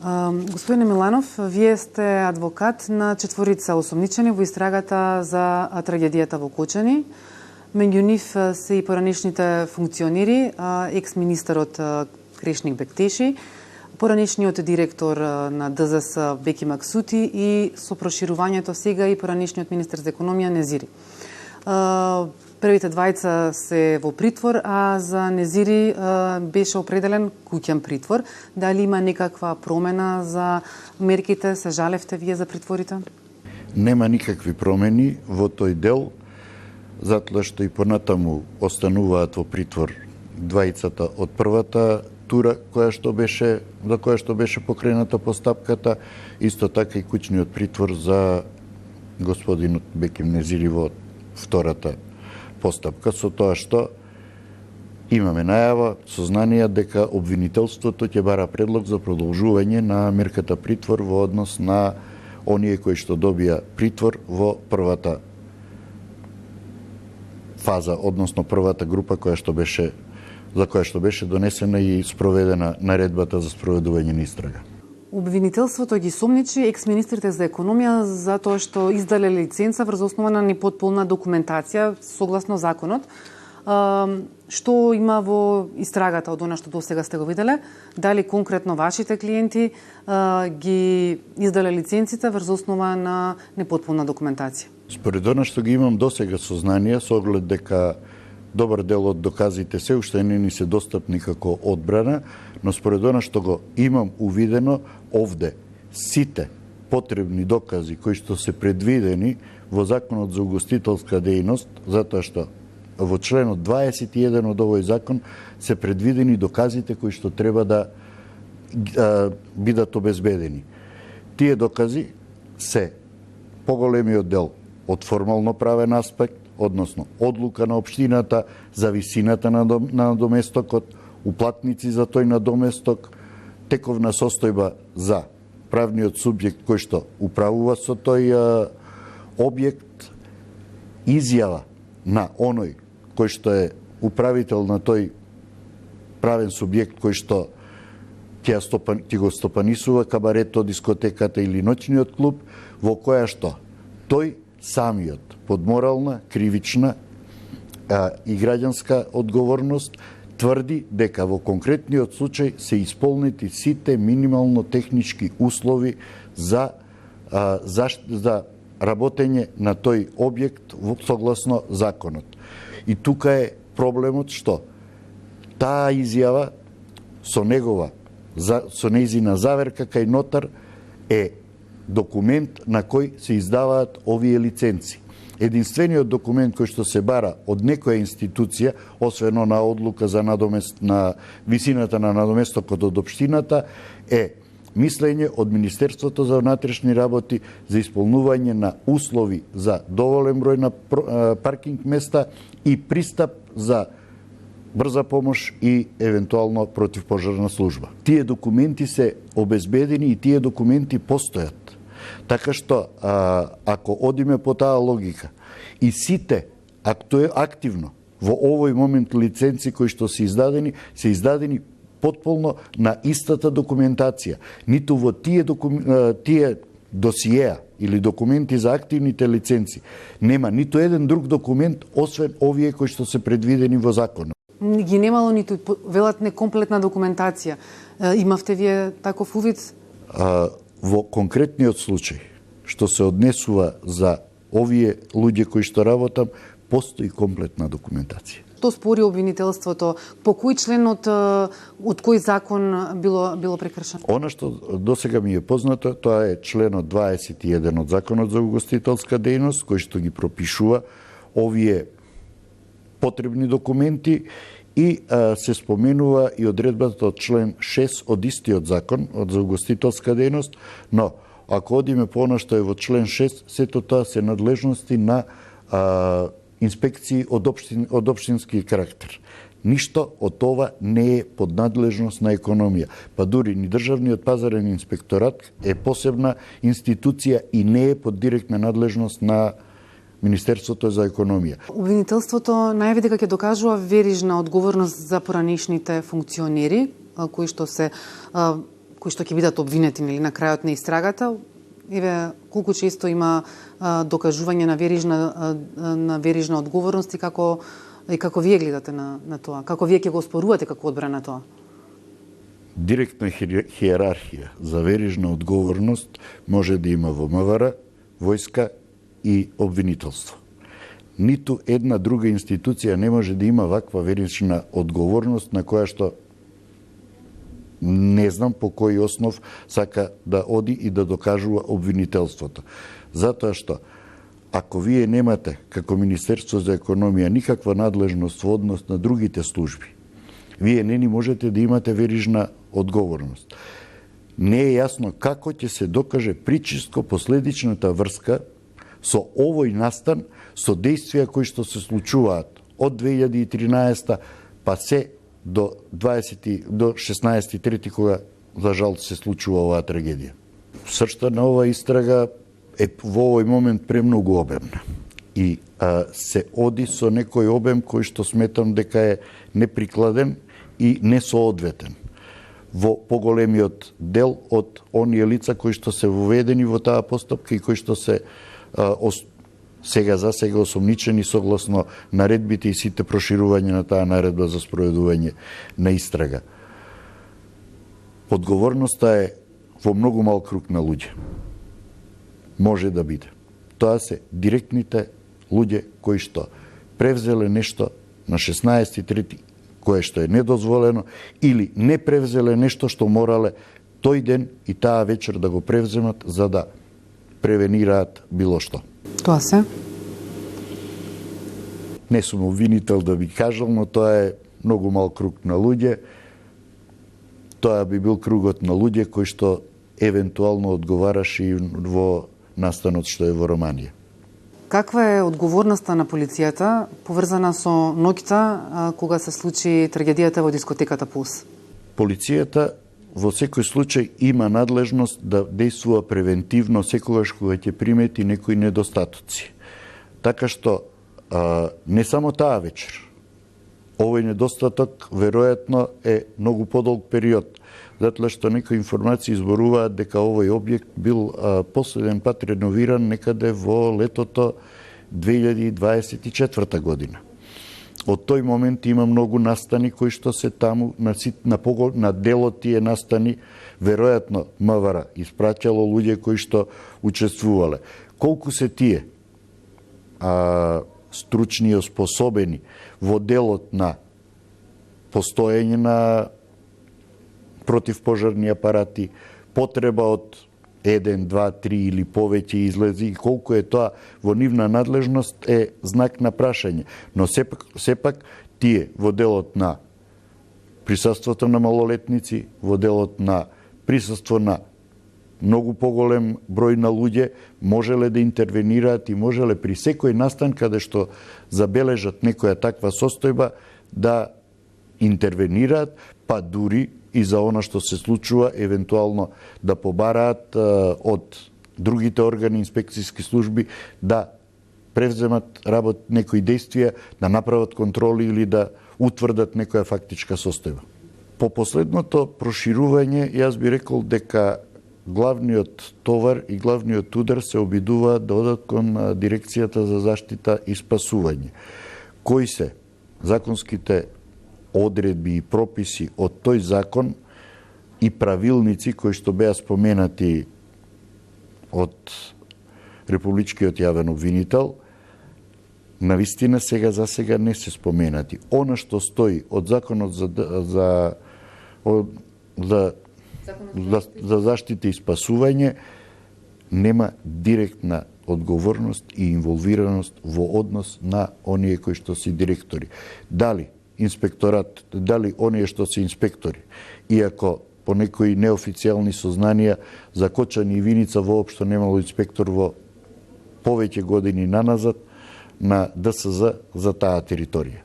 Господине Миланов, вие сте адвокат на четворица осомничени во истрагата за трагедијата во Кочани. Меѓу нив се и поранешните функционери, екс-министерот Крешник Бектеши, поранешниот директор на ДЗС Беки Максути и со проширувањето сега и поранешниот министер за економија Незири. Првите двајца се во притвор, а за Незири беше определен куќен притвор. Дали има некаква промена за мерките? Се жалевте вие за притворите? Нема никакви промени во тој дел, затоа што и понатаму остануваат во притвор двајцата од првата тура за која што беше покрената постапката, исто така и куќниот притвор за господинот Беким Незири во втората постапка, со тоа што имаме најава, сознание дека обвинителството ќе бара предлог за продолжување на мерката притвор во однос на оние кои што добија притвор во првата фаза, односно првата група за која што беше донесена и спроведена наредбата за спроведување на истрага. Обвинителството ги сомничи екс-министрите за економија за тоа што издале лиценца врз основа на непотполна документација согласно законот. Што има во истрагата од она што досега сте го виделе? Дали конкретно вашите клиенти ги издале лиценците врз основа на непотполна документација? Според она што ги имам досега сознание, со оглед дека добар дел од доказите се уште не ни се достапни како одбрана, но според она што го имам увидено овде, сите потребни докази кои што се предвидени во Законот за угостителска дејност, затоа што во членот 21 од овој закон се предвидени доказите кои што треба да бидат обезбедени. Тие докази се поголемиот дел од формално правен аспект, односно одлука на општината за висината на надоместокот, уплатници за тој надоместок, тековна состојба за правниот субјект кој што управува со тој објект, изјава на оној кој што е управител на тој правен субјект кој што ќе го стопанисува кабарето, дискотеката или ноќниот клуб, во која што тој самиот под морална, кривична и граѓанска одговорност тврди дека во конкретниот случај се исполнети сите минимално технички услови за работење на тој објект согласно законот. И тука е проблемот што таа изјава со нејзина заверка кај нотар е документ на кој се издаваат овие лиценци. Единствениот документ кој што се бара од некоја институција, освен на одлука за на висината на надоместокот од општината, е мислење од Министерството за внатрешни работи за исполнување на услови за доволен број на паркинг места и пристап за брза помош и евентуално противпожарна служба. Тие документи се обезбедени и тие документи постојат. Така што, ако одиме по таа логика, и сите активно во овој момент лиценци кои што се издадени потполно на истата документација. Ниту во тие досиеа или документи за активните лиценци нема ниту еден друг документ, освен овие кои што се предвидени во законот. Ги немало ниту велат некомплетна документација. Имавте вие таков увид? Во конкретниот случај, што се однесува за овие луѓе кои што работам, постои комплетна документација. Што спори обвинителството? По кој член од кој закон било прекршено? Она што досега ми е познато, тоа е членот 21 од Законот за угостителска дејност, кој што ги пропишува овие потребни документи и се споменува и одредбата од член 6 од истиот закон од за угостителска дејност, но ако одиме по она што е во член 6, сето тоа се надлежности на инспекции од општински карактер. Ништо од ова не е под надлежност на економија. Па дури ни Државниот пазарен инспекторат е посебна институција и не е под директна надлежност на Министерството за економија. Обвинителството најави дека ќе докажува верижна одговорност за поранешните функционери, кои што се кои што ќе бидат обвинети нели на крајот на истрагата, еве колку често има докажување на верижна одговорност и како вие гледате на тоа? Како вие ќе го оспорувате како одбрана тоа? Директна хиерархија за верижна одговорност може да има во МВР, војска и обвинителство. Ниту една друга институција не може да има ваква верижна одговорност на која што не знам по кој основ сака да оди и да докажува обвинителството. Затоа што ако вие немате како Министерство за економија никаква надлежност во однос на другите служби, вие не ни можете да имате верижна одговорност. Не е јасно како ќе се докаже причинско-последичната врска со овој настан, со действија кои што се случуваат од 2013 па се до 16.3, кога за жал се случува оваа трагедија. Сршта на оваа истрага е во овој момент премногу обемна и се оди со некој обем кој што сметам дека е неприкладен и несоодветен во поголемиот дел од оние лица кои што се воведени во таа постапка и кои што се сега осомничени согласно наредбите и сите проширување на таа наредба за спроведување на истрага. Одговорноста е во многу мал круг на луѓе. Може да биде. Тоа се директните луѓе кои што превзеле нешто на 16.3, кое што е недозволено, или не превзеле нешто што морале тој ден и таа вечер да го превземат за да превенираат било што. Тоа се? Не сум обвинител да би кажал, но тоа е многу мал круг на луѓе. Тоа би бил кругот на луѓе кои што евентуално одговараше и во настанот што е во Романија. Каква е одговорноста на полицијата поврзана со ноќта кога се случи трагедијата во дискотеката Пулс? Полицијата во секој случај има надлежност да действува превентивно секогаш кога ќе примети некои недостатоци. Така што не само таа вечер. Овој недостаток веројатно е многу подолг период, затоа што некои информации изборуваат дека овој објект бил последен пат реновиран некаде во летото 2024 година. Од тој момент има многу настани кои што се таму на делот тие настани, веројатно МВР испраќало луѓе кои што учествувале. Колку се тие стручни и способени во делот на постоење на противпожарни апарати, потреба од 1, 2, 3 или повеќе излези и колку е тоа во нивна надлежност е знак на прашање. Но сепак тие во делот на присуството на малолетници, во делот на присуство на многу поголем број на луѓе можеле да интервенираат и можеле при секој настан каде што забележат некоја таква состојба да интервенираат, па дури и за она што се случува, евентуално да побараат од другите органи, инспекцијски служби, да превземат некои действија, да направат контроли или да утврдат некоја фактичка состојба. По последното проширување, јас би рекол дека главниот товар и главниот удар се обидуваат да одат кон Дирекцијата за заштита и спасување. Кои се законските одредби и прописи од тој закон и правилници кои што беа споменати од Републичкиот јавен обвинител, навистина за сега не се споменати. Она што стои од законот за заштита и спасување нема директна одговорност и инволвираност во однос на оние кои што се директори. Дали инспекторат, дали оние што се инспектори, иако по некои неофицијални сознанија за Кочани и Виница воопшто немало инспектор во повеќе години наназад на ДСЗ за таа територија.